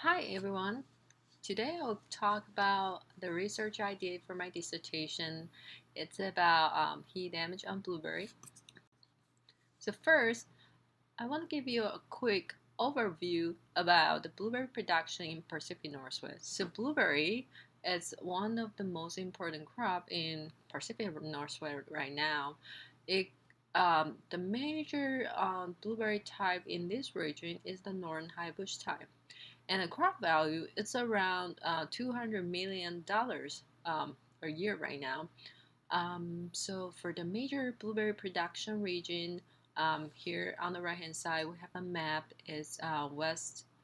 Hi everyone. Today I'll talk about the research I did for my dissertation. It's about heat damage on blueberry. So first, I want to give you a quick overview about the blueberry production in Pacific Northwest. So blueberry is one of the most important crop in Pacific Northwest right now. The major blueberry type in this region is the Northern High Bush type, and the crop value it's around $200 million a year right now. So for the major blueberry production region, here on the right hand side we have a map. It's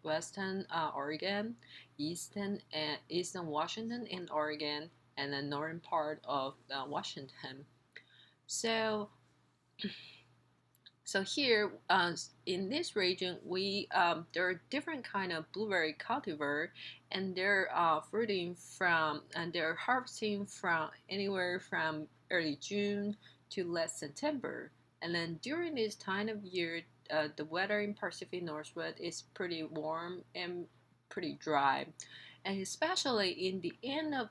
western Oregon, eastern Washington and Oregon, and the northern part of Washington. So so here, in this region, we there are different kind of blueberry cultivar, and they're fruiting from and they're harvesting from anywhere from early June to late September. And then during this time of year, the weather in Pacific Northwest is pretty warm and pretty dry, and especially in the end of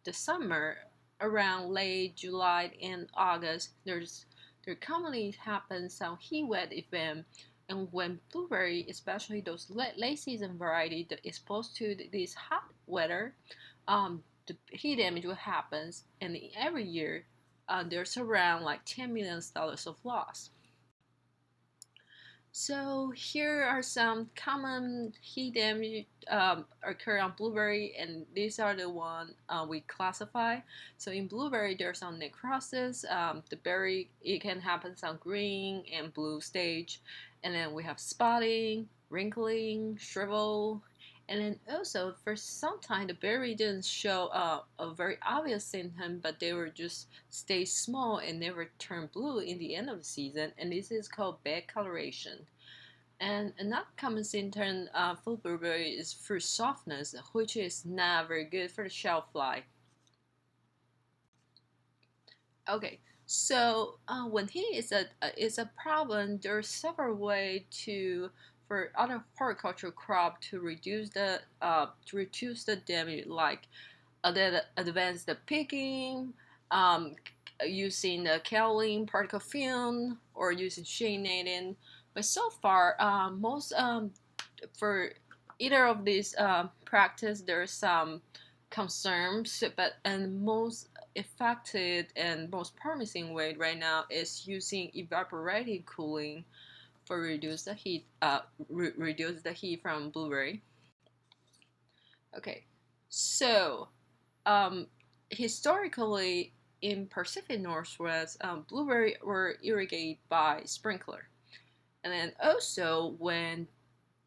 the summer, around late July and August, there commonly happens some heat wave event, and when blueberry, especially those late season variety that is exposed to this hot weather, the heat damage will happens, and every year there's around like $10 million of loss. So here are some common heat damage occur on blueberry, and these are the one we classify. So in blueberry, there's some necrosis. The berry it can happen on green and blue stage, and then we have spotting, wrinkling, shrivel, and then also for some time the berry didn't show a very obvious symptom, but they were just stay small and never turn blue in the end of the season, and this is called bad coloration. And another common symptom for blueberry is fruit softness, which is not very good for the shelf life. Okay, so when heat is a problem, there are several ways to for other horticultural crop to reduce the damage, like advance the picking, um, using the kaolin particle film, or using shade netting. But so far, most for either of these practice, there's some concerns, but and most effective and most promising way right now is using evaporative cooling for reduce the heat from blueberry. Okay, so um, historically in Pacific Northwest, blueberry were irrigated by sprinkler, and then also when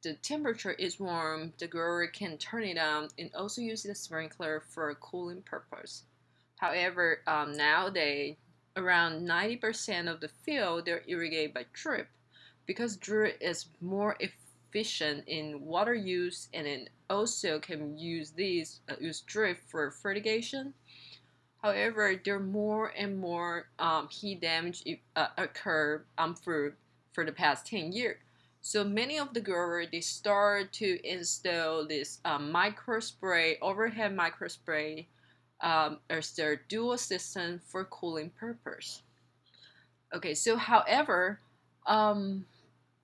the temperature is warm, the grower can turn it on and also use the sprinkler for a cooling purpose. However, nowadays, around 90% of the field they're irrigated by drip, because drip is more efficient in water use, and then also can use drip for fertigation. However, there are more and more heat damage occur for the past 10 years. So many of the growers they start to install this micro spray, overhead micro spray, as their dual system for cooling purpose. Okay, so however, um,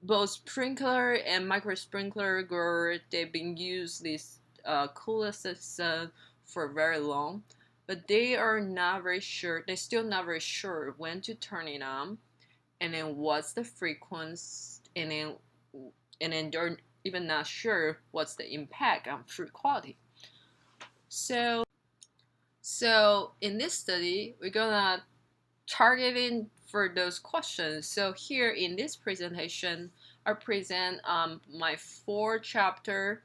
both sprinkler and micro sprinkler grower they've been used this cooler system for very long, but they are not very sure. They're still not very sure when to turn it on, and then what's the frequency, and then they're even not sure what's the impact on fruit quality. So in this study, we're gonna target in for those questions. So here in this presentation, I present my 4 chapter.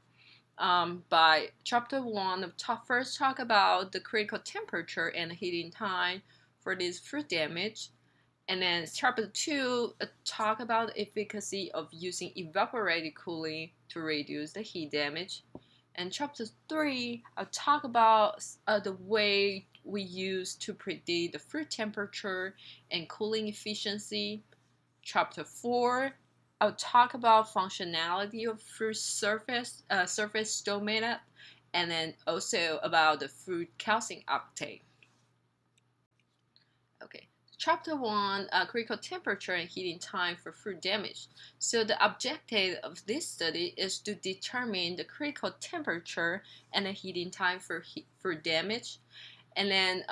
By chapter 1, first talk about the critical temperature and heating time for this fruit damage. And then chapter 2 talk about the efficacy of using evaporative cooling to reduce the heat damage. And chapter 3 I'll talk about the way we use to predict the fruit temperature and cooling efficiency. Chapter 4 I'll talk about functionality of fruit surface stomata, and then also about the fruit calcium uptake. Okay, chapter 1, critical temperature and heating time for fruit damage. So the objective of this study is to determine the critical temperature and the heating time for fruit damage. And then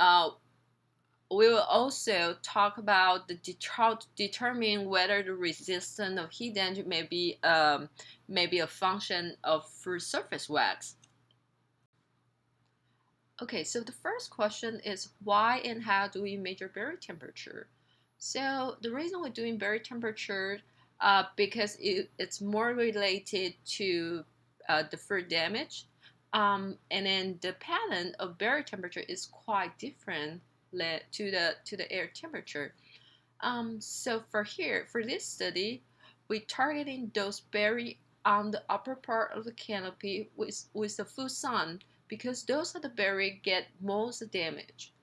we will also talk about how to determine whether the resistance of heat damage may be a function of fruit surface wax. Okay, so the first question is why and how do we measure berry temperature? So the reason we're doing berry temperature, because it's more related to the fruit damage, and then the pattern of berry temperature is quite different to the air temperature. So for this study, we targeting those berry on the upper part of the canopy with the full sun because those are the berry get most damage.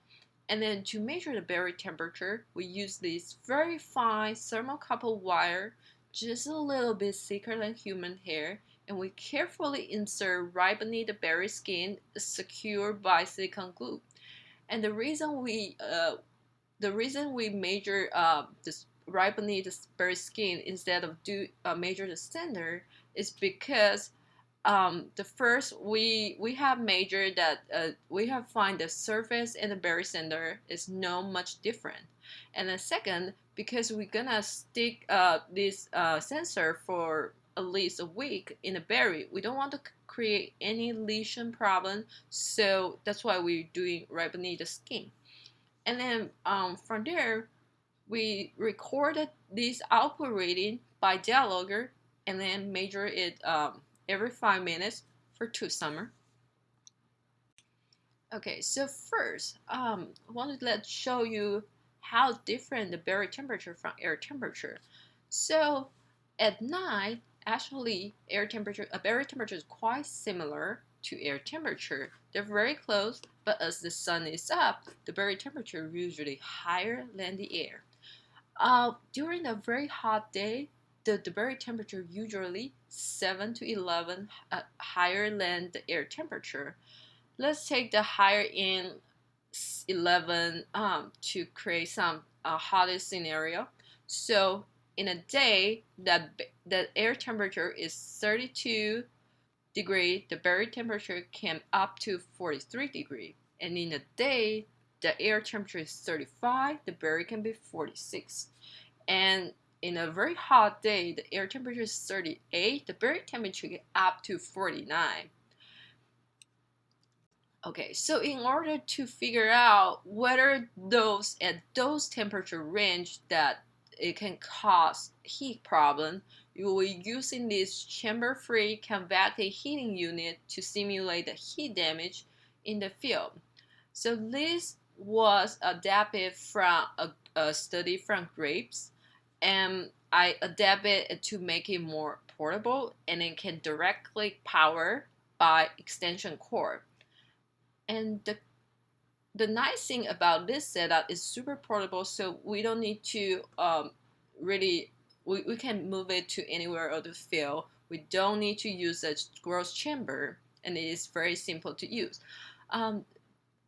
And then to measure the berry temperature, we use this very fine thermocouple wire, just a little bit thicker than human hair, and we carefully insert right beneath the berry skin, secured by silicone glue. And the reason we measure this right beneath the berry skin instead of measure the center is because the first we have measured that we have find the surface and the berry center is not much different, and then second because we're gonna stick this sensor for at least a week in the berry, we don't want to create any lesion problem, so that's why we're doing right beneath the skin. And then from there, we recorded this output reading by dialogger and then measure it every 5 minutes for 2 summer. Okay, so first, I wanted to show you how different the berry temperature from air temperature. So at night, actually, berry temperature is quite similar to air temperature. They're very close, but as the sun is up, the berry temperature is usually higher than the air. During a very hot day, the berry temperature usually 7 to 11 higher than the air temperature. Let's take the higher in 11 to create some hottest scenario. So in a day that the air temperature is 32 degree, the berry temperature can up to 43 degree, and in a day the air temperature is 35, the berry can be 46, and in a very hot day the air temperature is 38, the berry temperature get up to 49. Okay, so in order to figure out whether those at those temperature range that it can cause heat problem, you will be using this chamber-free convective heating unit to simulate the heat damage in the field. So this was adapted from a study from grapes, and I adapted it to make it more portable and it can directly power by extension cord. And the nice thing about this setup is super portable, so we don't need to we can move it to anywhere of the field. We don't need to use a gross chamber, and it is very simple to use.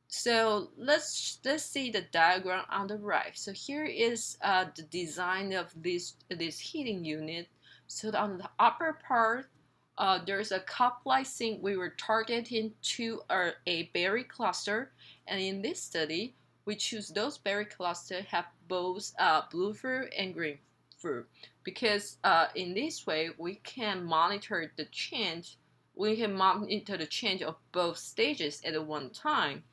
So let's see the diagram on the right. So here is the design of this heating unit. So on the upper part, there's a cup-like sink we were targeting to a berry cluster, and in this study, we choose those berry clusters have both blue fruit and green fruit because in this way we can monitor the change. We can monitor the change of both stages at one time.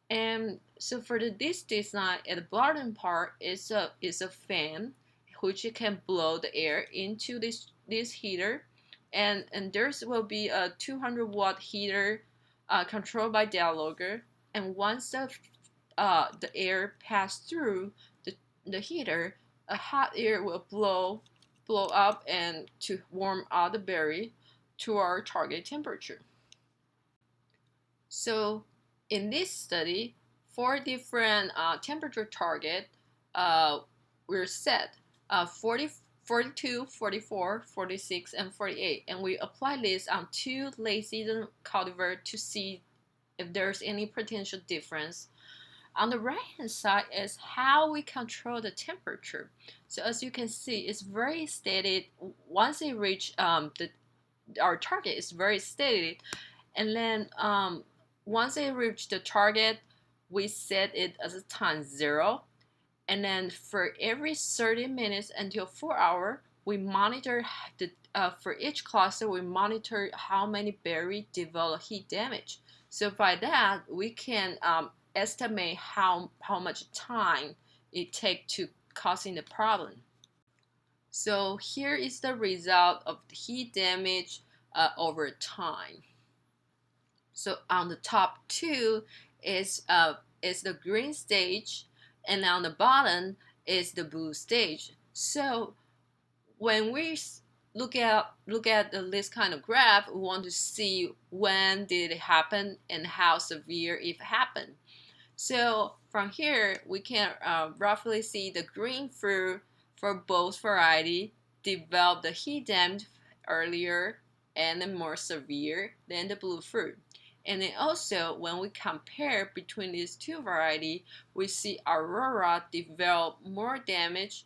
And so for this design, at the bottom part is a fan which can blow the air into this heater, and there will be a 200-watt heater controlled by dialogger. And once the air passes through the heater, a hot air will blow up and to warm out the berry to our target temperature. So in this study, 4 different temperature target were set. 42, 44, 46, and 48. And we apply this on 2 late season cultivar to see if there's any potential difference. On the right hand side is how we control the temperature. So as you can see, it's very steady. Once it reach our target is very steady, and then once it reach the target, we set it as a time 0, and then for every 30 minutes until 4 hours, we monitor the for each cluster we monitor how many berry develop heat damage. So by that we can estimate how much time it takes to causing the problem. So here is the result of the heat damage over time. So on the top 2 is the green stage, and on the bottom is the blue stage. So when we look at this kind of graph, we want to see when did it happen and how severe it happened. So from here, we can roughly see the green fruit for both variety developed the heat damage earlier and more severe than the blue fruit. And then also, when we compare between these 2 varieties, we see Aurora develop more damage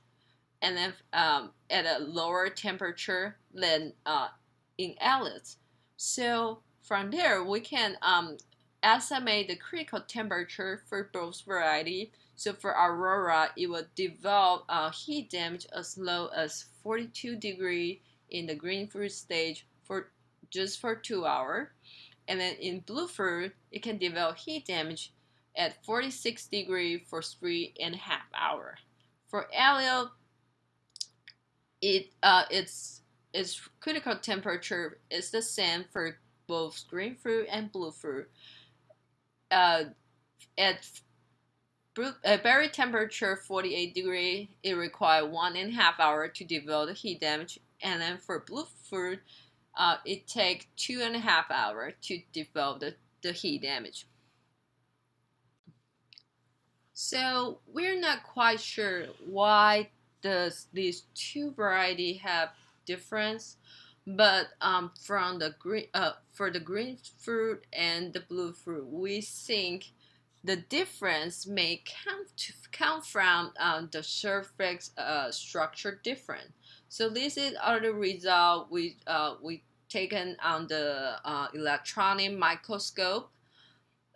and then at a lower temperature than in Elliott. So from there, we can estimate the critical temperature for both varieties. So for Aurora, it will develop heat damage as low as 42 degrees in the green fruit stage for 2 hours. And then in blue fruit, it can develop heat damage at 46 degrees for 3.5 hours. For Elliott, its critical temperature is the same for both green fruit and blue fruit. At berry temperature 48 degrees, it requires 1.5 hours to develop the heat damage, and then for blue fruit, it takes 2.5 hours to develop the heat damage. So we're not quite sure why these 2 varieties have difference, but from the green for the green fruit and the blue fruit, we think the difference may come from the surface structure difference. So this is the result we taken on the electron microscope.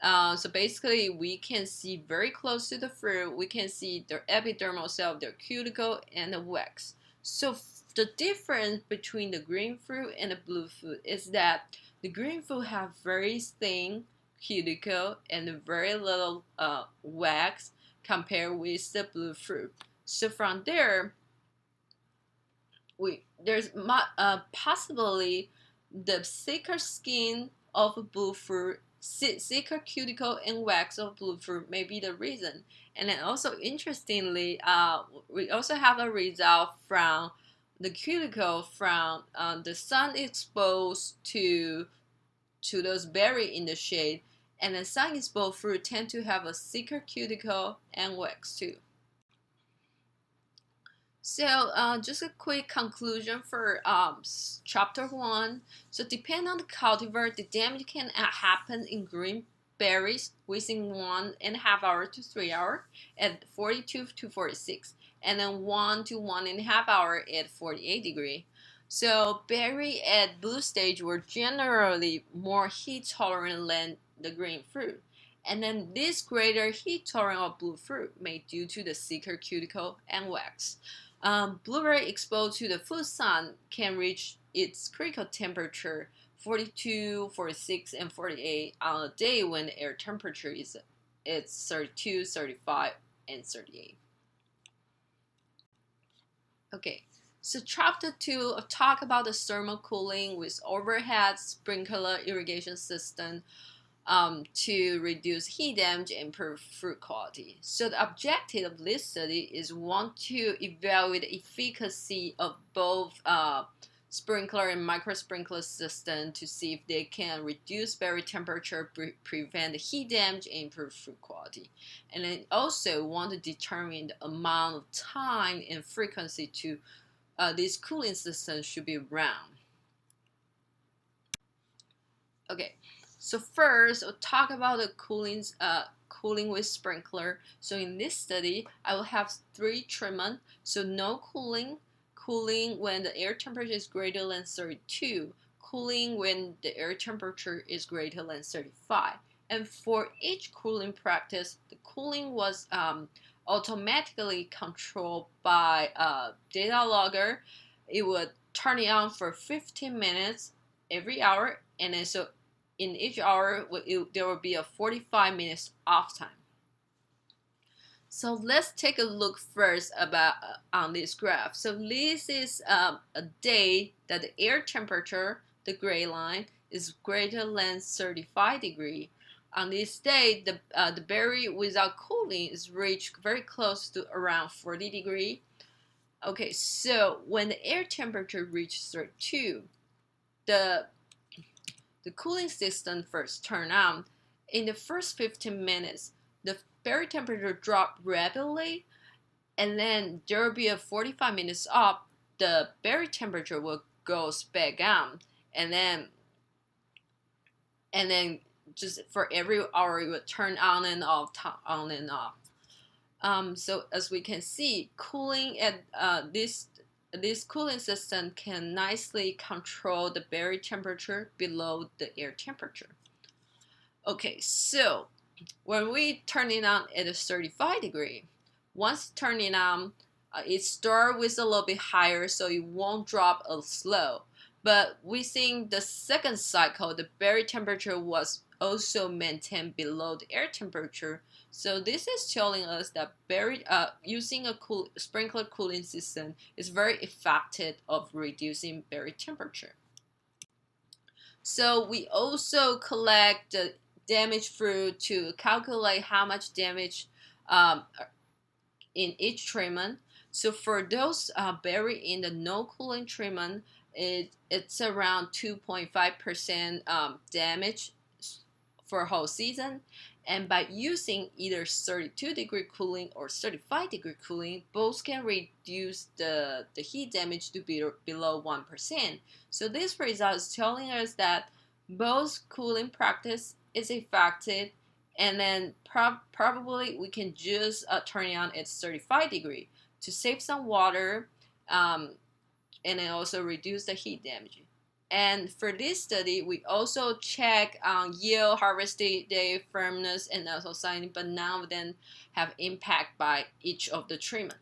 So basically, we can see very close to the fruit. We can see the epidermal cell, their cuticle, and the wax. So the difference between the green fruit and the blue fruit is that the green fruit have very thin cuticle and very little wax compared with the blue fruit. So from there, there's possibly the thicker skin of a blue fruit, thicker cuticle and wax of blue fruit may be the reason. And then also interestingly, we also have a result from the cuticle from the sun exposed to those berries in the shade, and the sun exposed fruit tend to have a thicker cuticle and wax too. So just a quick conclusion for chapter 1. So depending on the cultivar, the damage can happen in green berries within 1.5 hours to 3 hours at 42 to 46, and then 1 to 1.5 hours at 48 degrees. So berry at blue stage were generally more heat tolerant than the green fruit. And then this greater heat tolerance of blue fruit may due to the thicker cuticle and wax. Blueberry exposed to the full sun can reach its critical temperature 42, 46, and 48 on a day when the air temperature is 32, 35, and 38. Okay, so chapter 2 talk about the thermal cooling with overhead sprinkler irrigation system to reduce heat damage and improve fruit quality. So the objective of this study is to evaluate the efficacy of both sprinkler and micro sprinkler system to see if they can reduce berry temperature, prevent the heat damage, and improve fruit quality. And then also want to determine the amount of time and frequency to this cooling system should be round. Okay, so first we'll talk about the cooling with sprinkler. So in this study, I will have 3 treatment. So no cooling when the air temperature is greater than 32, cooling when the air temperature is greater than 35. And for each cooling practice, the cooling was automatically controlled by a data logger. It would turn it on for 15 minutes every hour, and then so in each hour there will be a 45 minutes off time. So let's take a look first about on this graph. So this is a day that the air temperature, the gray line, is greater than 35 degrees. On this day, the berry without cooling is reached very close to around 40 degrees. Okay, so when the air temperature reaches 32, the cooling system first turn on. In the first 15 minutes, the berry temperature dropped rapidly, and then there will be a 45 minutes off. The berry temperature will go back down, and then just for every hour it would turn on and off, on and off. So as we can see, cooling at this cooling system can nicely control the berry temperature below the air temperature. Okay, so when we turn it on at a 35 degree, once turn it on, it starts with a little bit higher, so it won't drop as slow. But within the second cycle, the berry temperature was also maintained below the air temperature. So this is telling us that using a sprinkler cooling system is very effective of reducing berry temperature. So we also collect the damaged fruit to calculate how much damage in each treatment. So for those berry in the no cooling treatment, it's around 2.5% damage for a whole season. And by using either 32 degree cooling or 35 degree cooling, both can reduce the heat damage to below 1%. So this result is telling us that both cooling practice is effective, and then probably we can just turn it on at 35 degree to save some water, and then also reduce the heat damage. And for this study, we also check yield, harvest day, firmness, and also signing, but none of them have impact by each of the treatment.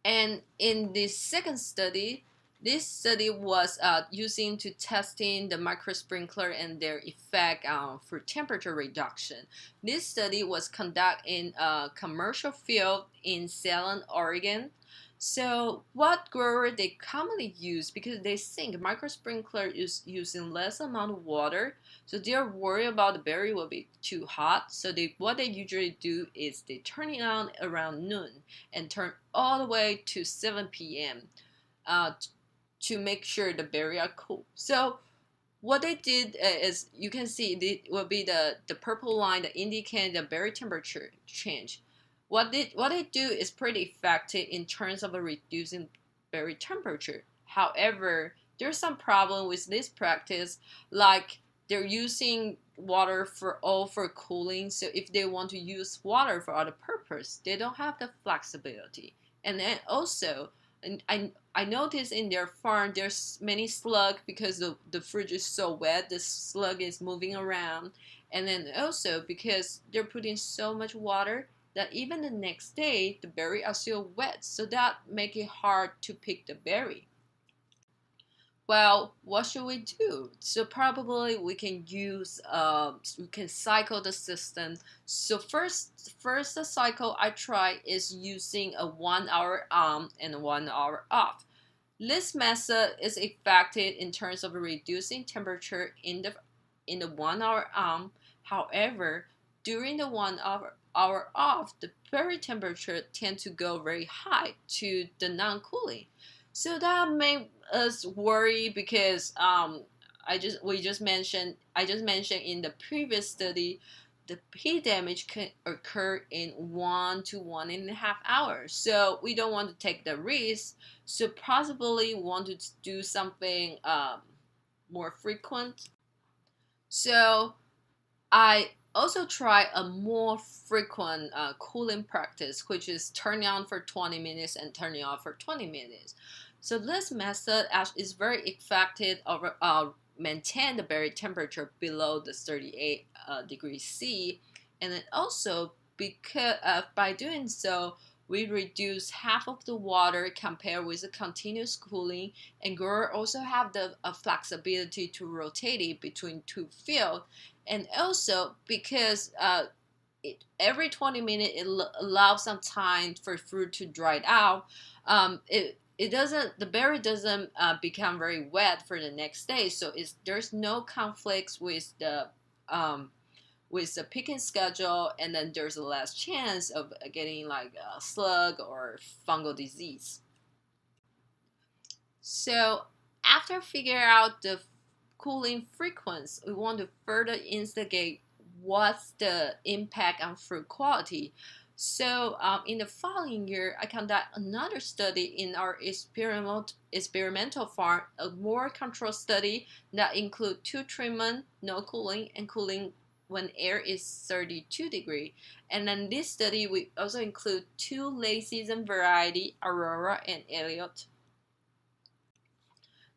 And in the second study, this study was using to testing the micro sprinkler and their effect for temperature reduction. This study was conducted in a commercial field in Salem, Oregon. So what grower they commonly use, because they think micro sprinkler is using less amount of water, so they're worried about the berry will be too hot. So what they usually do is they turn it on around noon and turn all the way to 7 p.m. To make sure the berry are cool. So what they did is, you can see it will be the purple line that indicate the berry temperature change. What they do is pretty effective in terms of reducing berry temperature. However, there's some problem with this practice, like they're using water for cooling. So if they want to use water for other purpose, they don't have the flexibility. And then also, and I noticed in their farm there's many slug because the fridge is so wet, the slug is moving around. And then also because they're putting so much water that even the next day the berry are still wet, so that make it hard to pick the berry. Well, what should we do? So probably we can cycle the system. So first the cycle I try is using a 1 hour on and 1 hour off. This method is effective in terms of reducing temperature in the 1 hour on. However, during the 1 hour off, the berry temperature tend to go very high to the non-cooling. So that made us worry because I just mentioned in the previous study, the heat damage can occur in 1 to 1.5 hours. So we don't want to take the risk. So possibly want to do something more frequent. So I also try a more frequent cooling practice, which is turning on for 20 minutes and turning off for 20 minutes. So this method is very effective of maintain the body temperature below the 38 degrees C, and then also because by doing so we reduce half of the water compared with the continuous cooling, and grower also have the flexibility to rotate it between two fields, and also because every 20 minutes it allows some time for fruit to dry out. The berry doesn't become very wet for the next day, so there's no conflicts with the picking schedule, and then there's a less chance of getting like a slug or fungal disease. So after figuring out the cooling frequency, we want to further investigate what's the impact on fruit quality. So in the following year, I conduct another study in our experimental farm, a more controlled study that include 2 treatment, no cooling, and cooling when air is 32 degrees. And then this study, we also include 2 late season variety, Aurora and Elliott.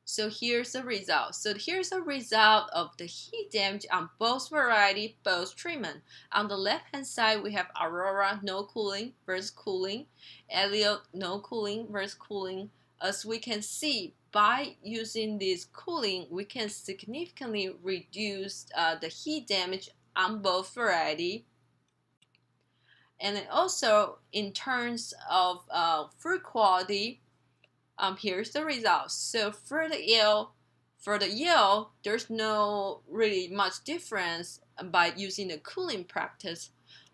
So here's the result. So here's the result of the heat damage on both variety, both treatment. On the left hand side, we have Aurora no cooling versus cooling, Elliott no cooling versus cooling. As we can see, by using this cooling, we can significantly reduce the heat damage on both variety. And then also in terms of fruit quality, here's the results. So for the yield, there's no really much difference by using the cooling practice.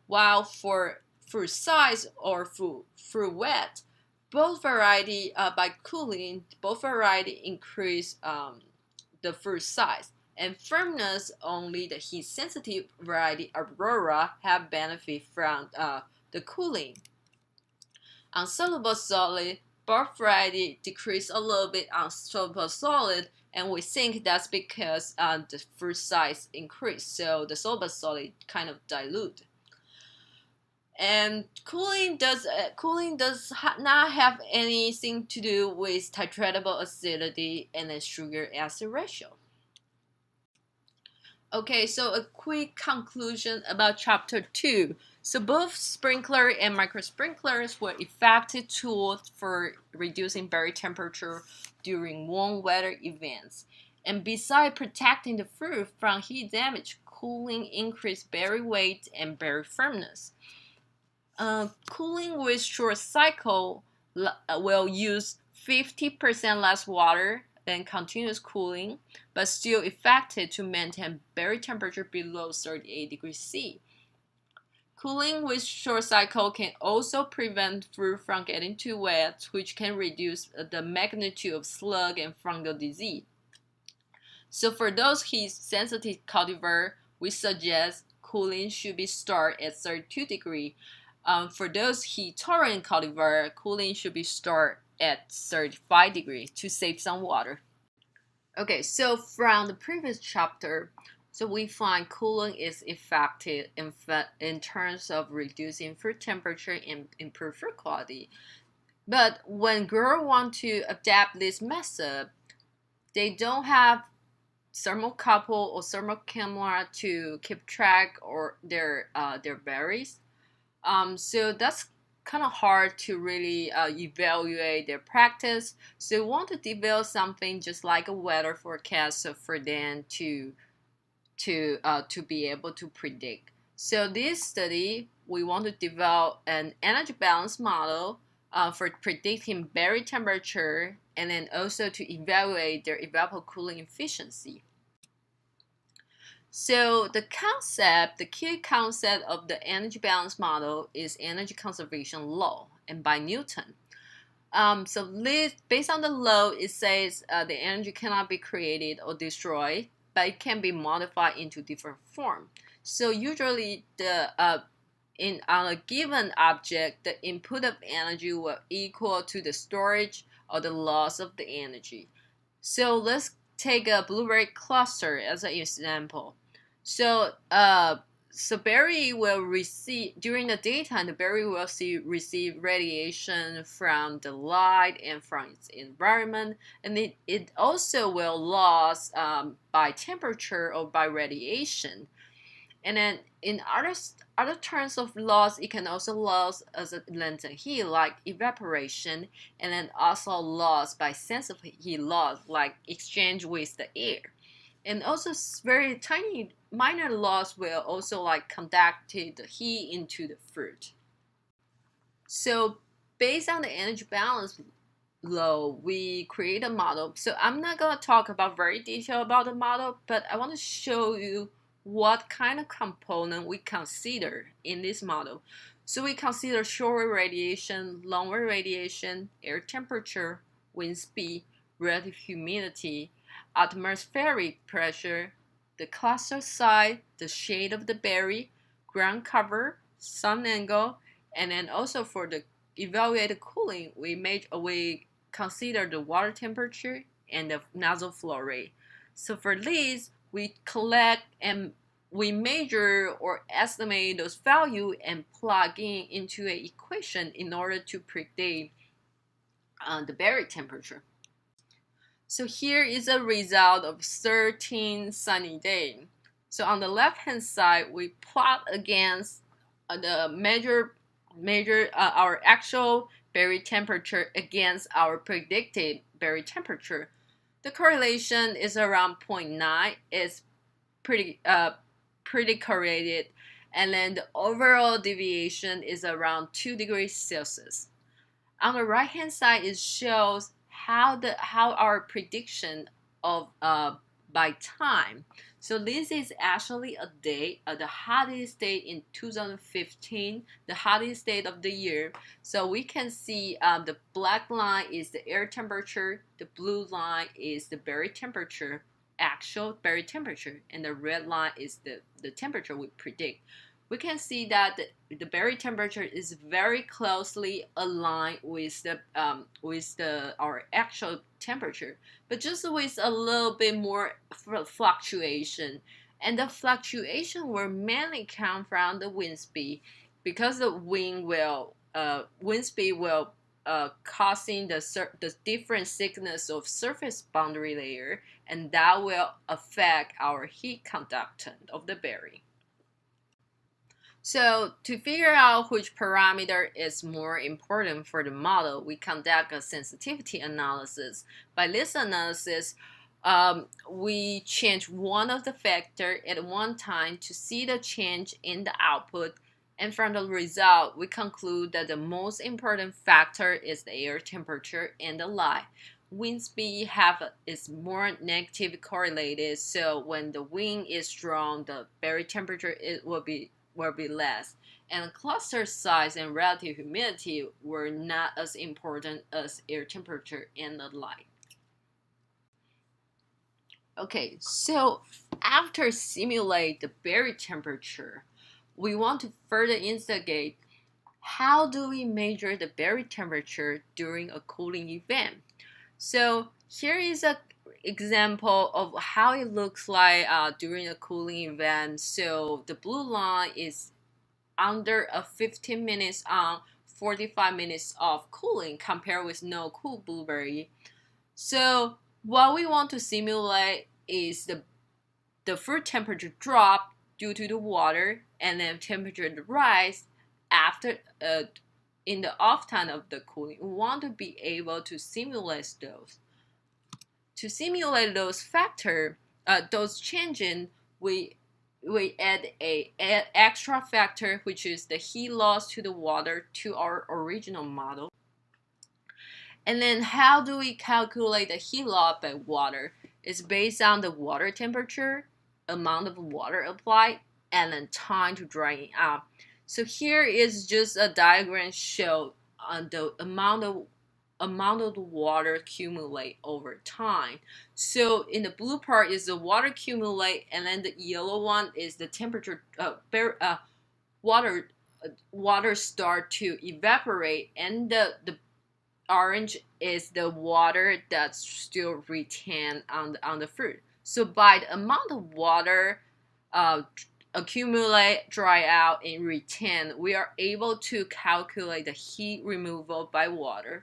While for fruit size or fruit wet, both variety by cooling, both variety increase the fruit size. And firmness, only the heat sensitive variety Aurora have benefit from the cooling. On soluble solid, both variety decrease a little bit on soluble solid, and we think that's because the fruit size increased, so the soluble solid kind of dilute. And cooling does not have anything to do with titratable acidity and then sugar acid ratio. Okay, so a quick conclusion about chapter 2. So both sprinkler and micro sprinklers were effective tools for reducing berry temperature during warm weather events. And besides protecting the fruit from heat damage, cooling increased berry weight and berry firmness. Cooling with short cycle will use 50% less water than continuous cooling, but still effective to maintain berry temperature below 38 degrees C. Cooling with short cycle can also prevent fruit from getting too wet, which can reduce the magnitude of slug and fungal disease. So for those heat-sensitive cultivar, we suggest cooling should be started at 32 degrees. For those heat-tolerant cultivar, cooling should be started at 35 degrees to save some water. Okay, so from the previous chapter, so we find cooling is effective in terms of reducing fruit temperature and improve fruit quality. But when growers want to adapt this method, they don't have thermocouple or thermal camera to keep track or their berries. So that's kind of hard to really evaluate their practice. So we want to develop something just like a weather forecast, so for them to be able to predict. So this study, we want to develop an energy balance model for predicting berry temperature, and then also to evaluate their evapocooling efficiency. So the key concept of the energy balance model is energy conservation law, and by Newton. Based on the law, it says the energy cannot be created or destroyed, but it can be modified into different form. So usually on a given object, the input of energy will equal to the storage or the loss of the energy. So let's take a blueberry cluster as an example. So berry will receive during the daytime. The berry will receive radiation from the light and from its environment, and it also will lose by temperature or by radiation. And then in other terms of loss, it can also loss as a latent heat like evaporation, and then also loss by sense of heat loss like exchange with the air. And also very tiny minor loss will also like conduct the heat into the fruit. So based on the energy balance law, we create a model. So I'm not going to talk about very detail about the model, but I want to show you what kind of component we consider in this model. So we consider short-wave radiation, long-wave radiation, air temperature, wind speed, relative humidity, atmospheric pressure, the cluster size, the shade of the berry, ground cover, sun angle, and then also for the evaluated cooling, we consider the water temperature and the nozzle flow rate. So for these, we collect and we measure or estimate those values and plug into an equation in order to predict the berry temperature. So here is a result of 13 sunny days. So on the left hand side, we plot against the measure our actual berry temperature against our predicted berry temperature. The correlation is around 0.9. It's pretty correlated, and then the overall deviation is around 2 degrees Celsius. On the right hand side, it shows how our prediction of by time. So this is actually a day, the hottest day in 2015, the hottest day of the year. So we can see the black line is the air temperature, the blue line is the berry temperature, actual berry temperature, and the red line is the temperature we predict. We can see that the berry temperature is very closely aligned with our actual temperature, but just with a little bit more fluctuation. And the fluctuation will mainly come from the wind speed, because the wind speed will causing the different thickness of surface boundary layer, and that will affect our heat conductance of the berry. So to figure out which parameter is more important for the model, we conduct a sensitivity analysis. By this analysis, we change one of the factor at one time to see the change in the output, and from the result, we conclude that the most important factor is the air temperature and the light. Wind speed is more negatively correlated, so when the wind is strong, the berry temperature will be less, and cluster size and relative humidity were not as important as air temperature and the light. Okay, so after simulate the berry temperature, we want to further investigate how do we measure the berry temperature during a cooling event. So here is an example of how it looks like during a cooling event. So the blue line is under a 15 minutes on, 45 minutes off cooling compared with no cool blueberry. So what we want to simulate is the fruit temperature drop due to the water, and then temperature rise after in the off time of the cooling. We want to be able to simulate those. To simulate those factors, those changes, we add a extra factor, which is the heat loss to the water, to our original model. And then how do we calculate the heat loss by water? It's based on the water temperature, amount of water applied, and then time to drying out. So here is just a diagram show on the amount of amount of the water accumulate over time. So in the blue part is the water accumulate, and then the yellow one is the temperature. Water water start to evaporate, and the orange is the water that's still retained on the fruit. So by the amount of water accumulate, dry out, and retain, we are able to calculate the heat removal by water.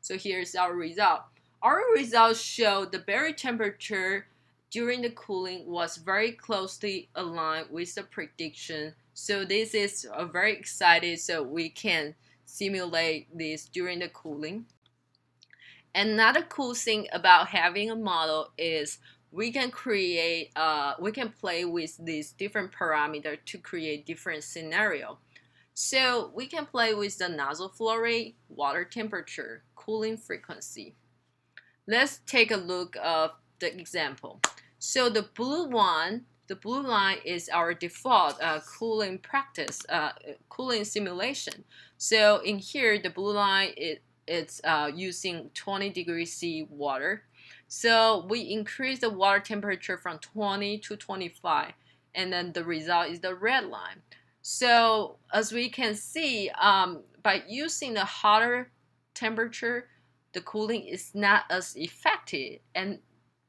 So here's our result. Our results show the berry temperature during the cooling was very closely aligned with the prediction. So this is very excited, so we can simulate this during the cooling. Another cool thing about having a model is we can play with these different parameters to create different scenario. So we can play with the nozzle flow rate, water temperature, cooling frequency. Let's take a look of the example. So the blue line is our default cooling practice, cooling simulation. So in here, the blue line it's using 20 degrees C water. So we increase the water temperature from 20 to 25, and then the result is the red line. So as we can see, by using the hotter temperature, the cooling is not as effective, and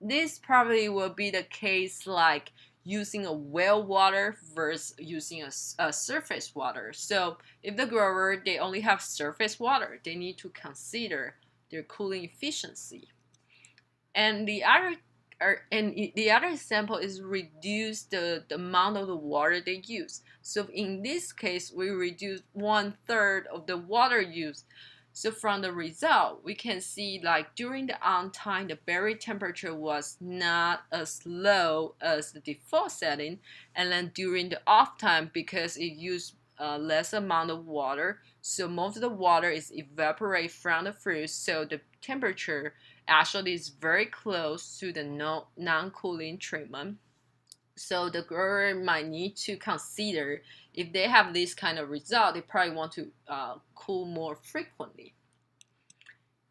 this probably will be the case like using a well water versus using a surface water. So if the grower they only have surface water, they need to consider their cooling efficiency. And the other example is reduce the amount of the water they use. So in this case, we reduce 1/3 of the water use. So from the result, we can see like during the on time, the berry temperature was not as low as the default setting, and then during the off time, because it used less amount of water, so most of the water is evaporate from the fruit, so the temperature actually is very close to the non-cooling treatment. So the grower might need to consider if they have this kind of result, they probably want to cool more frequently.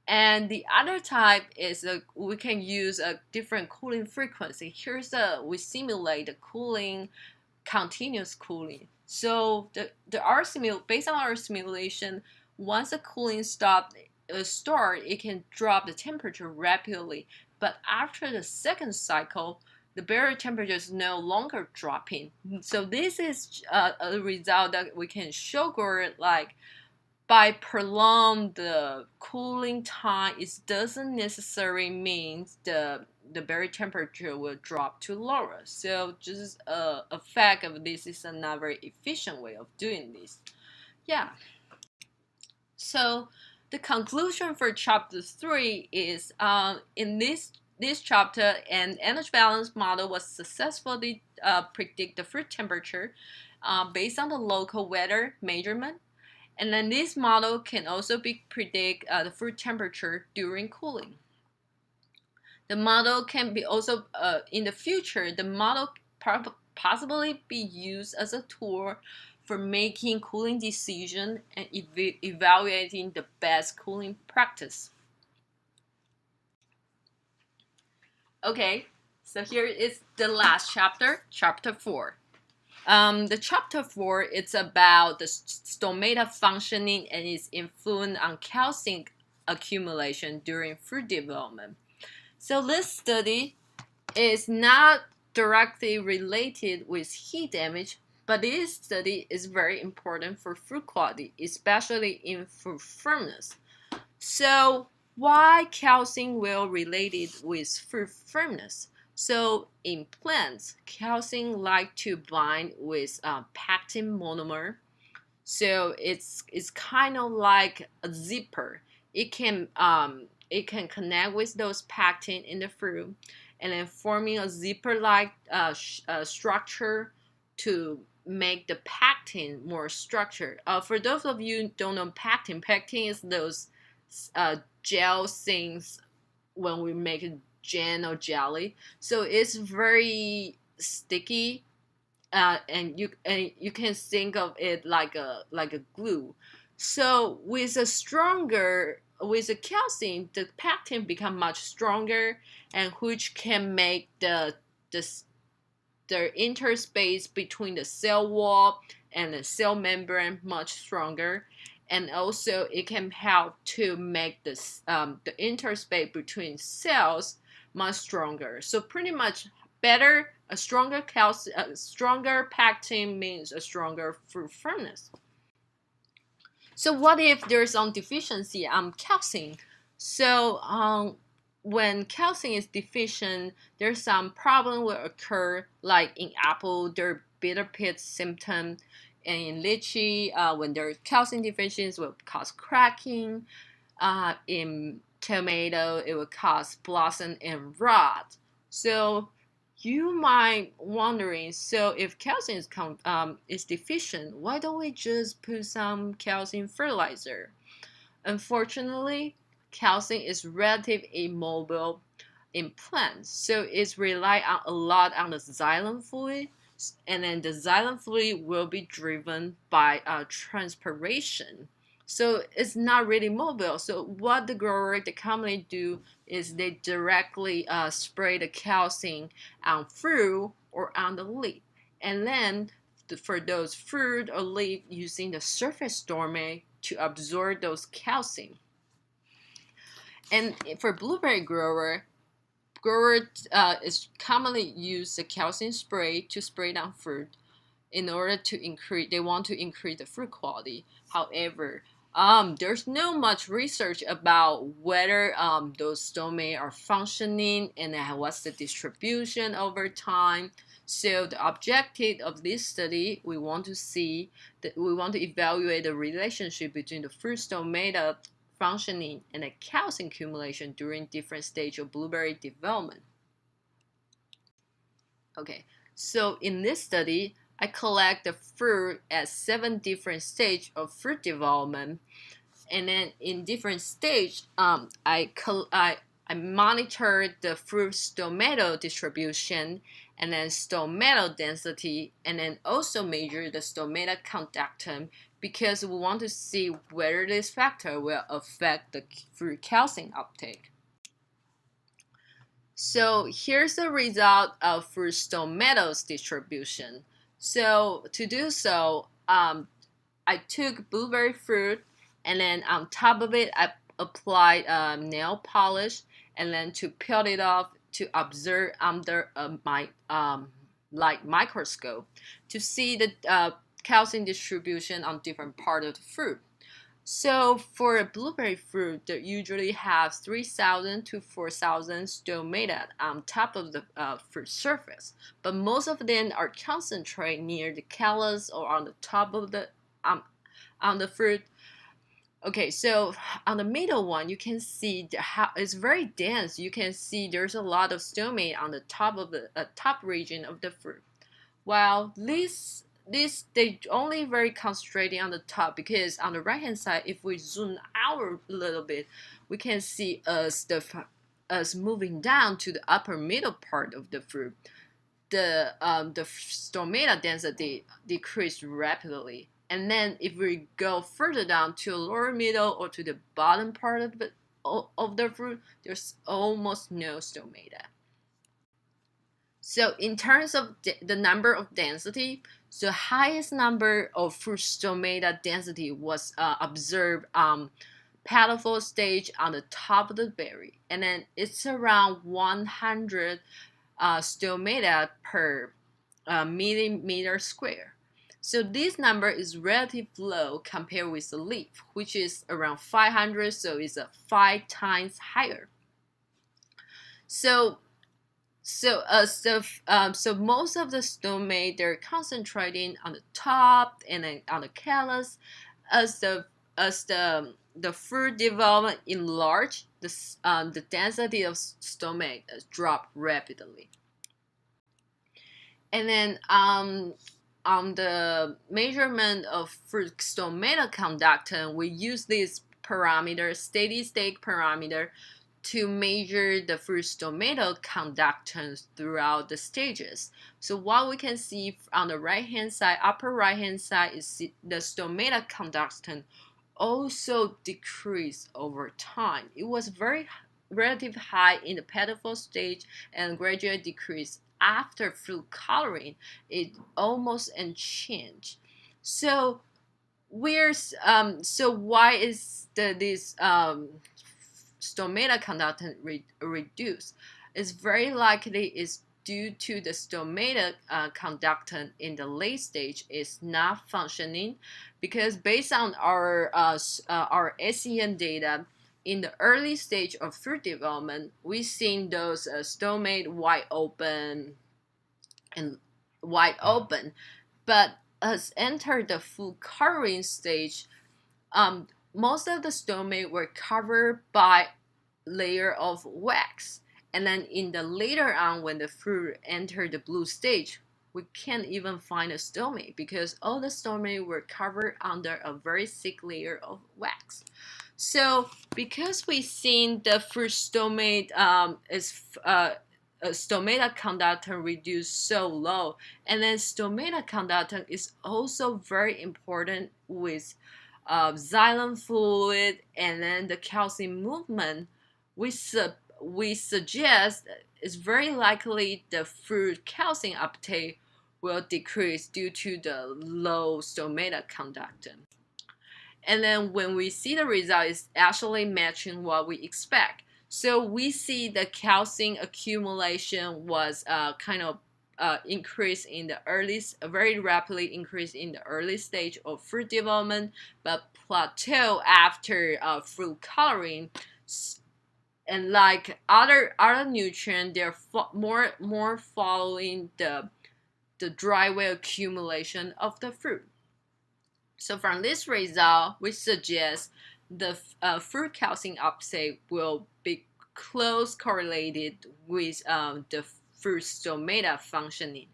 And the other type is we can use a different cooling frequency. We simulate the cooling, continuous cooling. So based on our simulation, once the cooling start, it can drop the temperature rapidly. But after the second cycle, the berry temperature is no longer dropping. So this is a result that we can show grower like by prolong the cooling time, it doesn't necessarily mean the berry temperature will drop to lower. So just a fact of this is another efficient way of doing this. Yeah. So the conclusion for chapter 3 is in this chapter, an energy balance model was successfully predict the fruit temperature based on the local weather measurement. And then this model can also predict the fruit temperature during cooling. The model can be also, in the future, the model possibly be used as a tool for making cooling decision and evaluating the best cooling practice. Okay, so here is the last chapter, chapter 4. The chapter 4 it's about the stomata functioning and its influence on calcium accumulation during fruit development. So this study is not directly related with heat damage, but this study is very important for fruit quality, especially in fruit firmness. So why calcium will related with fruit firmness? So in plants, calcium like to bind with pectin monomer. So it's kind of like a zipper. It can connect with those pectin in the fruit, and then forming a zipper-like structure to make the pectin more structured. For those of you who don't know pectin is those gel things when we make jam or jelly. So it's very sticky, and you can think of it like a glue. So with a stronger with the calcium, the pectin become much stronger, and which can make the interspace between the cell wall and the cell membrane much stronger, and also it can help to make the interspace between cells much stronger. So pretty much better, a stronger a stronger pectin means a stronger fruit firmness. So what if there's some deficiency on calcium? So when calcium is deficient, there's some problem will occur, like in apple, there bitter pit symptom, and in lychee, when there's calcium deficiency, will cause cracking. In tomato, it will cause blossom and rot. So you might wondering, so if calcium is deficient, why don't we just put some calcium fertilizer? Unfortunately, calcium is relatively immobile in plants, so it's rely on a lot on the xylem fluid, and then the xylem fluid will be driven by transpiration. So it's not really mobile. So what the grower they commonly do is they directly spray the calcium on fruit or on the leaf, and then for those fruit or leaf using the surface stomate to absorb those calcium. And for blueberry grower is commonly use the calcium spray to spray down fruit in order to increase. They want to increase the fruit quality. However, there's no much research about whether those stomate are functioning and what's the distribution over time. So the objective of this study, we want to evaluate the relationship between the fruit stomata functioning and the calcium accumulation during different stages of blueberry development. Okay, so in this study, I collect the fruit at 7 different stages of fruit development, and then in different stages, I monitor the fruit stomata distribution, and then stomata density, and then also measure the stomata conductance, because we want to see whether this factor will affect the fruit calcium uptake. So here's the result of fruit stomata distribution. So to do so, I took blueberry fruit, and then on top of it, I applied nail polish, and then to peel it off to observe under my light microscope to see the calcium distribution on different part of the fruit. So for a blueberry fruit, they usually have 3,000 to 4,000 stomata on top of the fruit surface, but most of them are concentrated near the callus or on the top of the on the fruit. Okay, so on the middle one, you can see it's very dense. You can see there's a lot of stomata on the top of the top region of the fruit. While this they only very concentrated on the top, because on the right hand side, if we zoom out a little bit, we can see us moving down to the upper middle part of the fruit. The stomata density decreased rapidly. And then if we go further down to the lower middle or to the bottom part of the fruit, there's almost no stomata. So in terms of the number of density, the highest number of fruit stomata density was observed petalophore stage on the top of the berry, and then it's around 100 stomata per millimeter square. So this number is relatively low compared with the leaf, which is around 500, so it's 5 times higher. So most of the stomata they're concentrating on the top and then on the callus. As the fruit development enlarge, the density of stomata drop rapidly. And then on the measurement of fruit stomata conductance, we use this parameter, steady state parameter, to measure the fruit stomata conductance throughout the stages. So what we can see on the right hand side, upper right hand side, is the stomata conductance also decreased over time. It was very relatively high in the pedophile stage and gradually decreased after fruit coloring. It almost unchanged. So so why is this stomata conductance reduced? It's very likely is due to the stomata conductance in the late stage is not functioning, because based on our SEM data, in the early stage of fruit development, we've seen those stomata wide open, but as entered the full coloring stage, most of the stomata were covered by layer of wax. And then in the later on, when the fruit entered the blue stage, we can't even find a stomata because all the stomata were covered under a very thick layer of wax. So because we've seen the fruit stomata stomata conductance reduced so low, and then stomata conductance is also very important with xylem fluid and then the calcium movement. We suggest it's very likely the fruit calcium uptake will decrease due to the low stomata conductance. And then when we see the result, it's actually matching what we expect. So we see the calcium accumulation was kind of increase in the very rapidly increase in the early stage of fruit development, but plateau after fruit coloring. And like other nutrients, they're more following the dry way accumulation of the fruit. So from this result, we suggest the fruit calcium uptake will be close correlated with the fruit stomata functioning.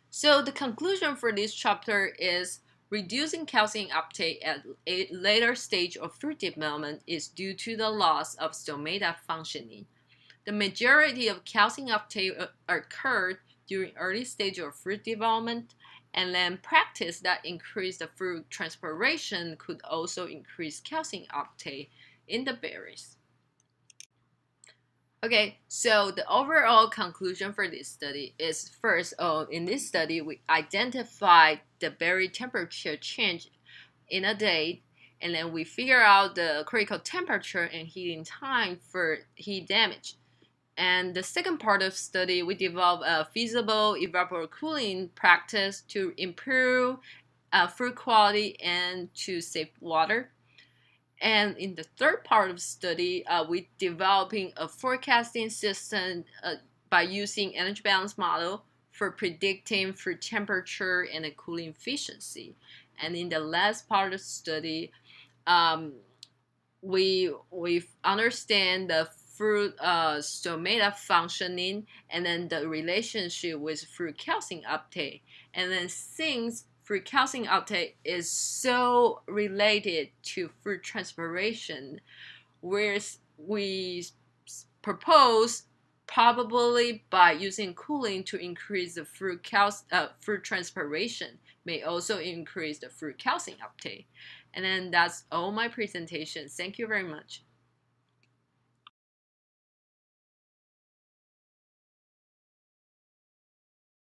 So the conclusion for this chapter is reducing calcium uptake at a later stage of fruit development is due to the loss of stomata functioning. The majority of calcium uptake occurred during early stage of fruit development, and then practice that increase the fruit transpiration could also increase calcium uptake in the berries. Okay, so the overall conclusion for this study is first, in this study, we identified the berry temperature change in a day, and then we figure out the critical temperature and heating time for heat damage. And the second part of study, we developed a feasible evaporocooling practice to improve fruit quality and to save water. And in the third part of study, we're developing a forecasting system by using energy balance model for predicting fruit temperature and the cooling efficiency. And in the last part of the study, we understand the fruit stomata functioning and then the relationship with fruit calcium uptake. And then since fruit calcium uptake is so related to fruit transpiration, whereas we propose probably by using cooling to increase the fruit transpiration may also increase the fruit calcium uptake. And then that's all my presentation. Thank you very much.